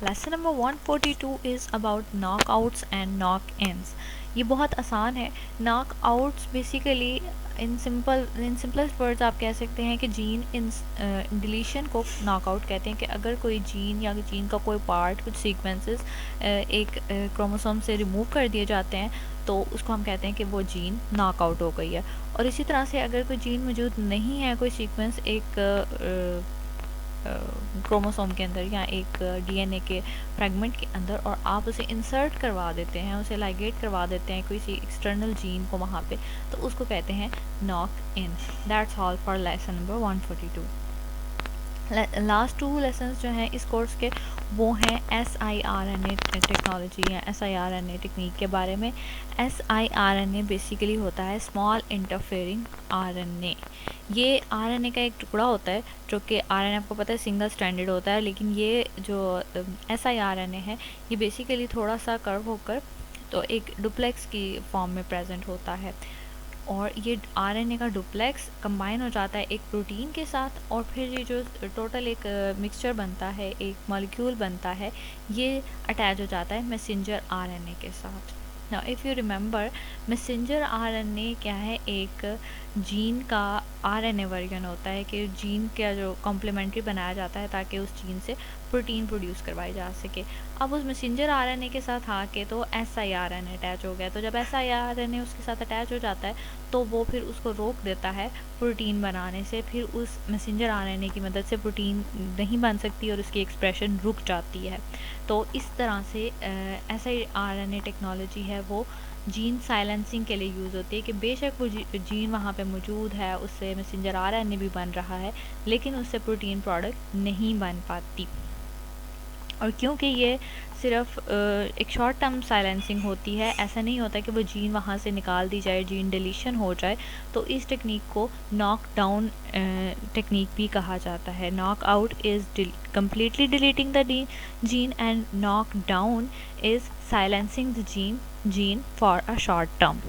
Lesson number 142 is about knockouts and knock ins. ये बहुत आसान है। Knockouts basically in simplest words आप कह सकते हैं कि जीन इन डिलीशन को नॉकआउट कहते हैं, कि अगर कोई जीन या जीन का कोई पार्ट, कुछ सीक्वेंसेस एक क्रोमोसोम से रिमूव कर दिए जाते हैं तो उसको हम कहते हैं कि वो जीन नॉकआउट हो गई है। और इसी तरह से अगर कोई जीन मौजूद नहीं है, कोई सीक्वेंस एक क्रोमोसोम के अंदर या एक डीएनए के फ्रेगमेंट के अंदर, और आप उसे इंसर्ट करवा देते हैं, उसे लाइगेट करवा देते हैं किसी एक्सटर्नल जीन को वहाँ पे, तो उसको कहते हैं knock in. That's all for lesson number 142। Last 2 lessons जो हैं इस कोर्स के वो हैं siRNA टेक्नोलॉजी या siRNA टेक्निक के बारे में। siRNA बेसिकली होता है स्मॉल इंटरफेयरिंग RNA। ये RNA का एक टुकड़ा होता है जो कि RNA आपको पता है सिंगल स्ट्रैंडेड होता है, लेकिन ये जो siRNA है ये बेसिकली थोड़ा सा कर्व होकर तो एक डुप्लेक्स की फॉर्म में प्रेजेंट होता है, और ये आरएनए का डुप्लेक्स कंबाइन हो जाता है एक प्रोटीन के साथ, और फिर ये जो टोटल एक मिक्सचर बनता है, एक मॉलिक्यूल बनता है, ये अटैच हो जाता है मैसेंजर आरएनए के साथ। Now if you remember, messenger RNA क्या है, एक जीन का आरएनए वर्जन होता है कि जीन का जो कॉम्प्लीमेंट्री बनाया जाता है ताकि उस जीन से प्रोटीन प्रोड्यूस करवाई जा सके। अब उस मैसेंजर आरएनए के साथ आके तो siRNA अटैच हो गया, तो जब siRNA उसके साथ अटैच हो जाता है तो वो फिर उसको रोक देता है प्रोटीन बनाने से, फिर उस मैसेंजर आरएनए की मदद से प्रोटीन नहीं बन सकती और उसकी एक्सप्रेशन रुक जाती है। तो इस तरह से siRNA टेक्नोलॉजी है वो जीन साइलेंसिंग के लिए यूज़ होती है, कि बेशक वो जीन वहाँ पे मौजूद है, उससे मैसेंजर आरएनए भी बन रहा है, लेकिन उससे प्रोटीन प्रोडक्ट नहीं बन पाती। और क्योंकि ये सिर्फ एक शॉर्ट टर्म साइलेंसिंग होती है, ऐसा नहीं होता कि वो जीन वहाँ से निकाल दी जाए, जीन डिलीशन हो जाए, तो इस टेक्निक को नॉक डाउन टेक्निक भी कहा जाता है। Knock out is completely deleting the gene and knock down is silencing the gene for a short term.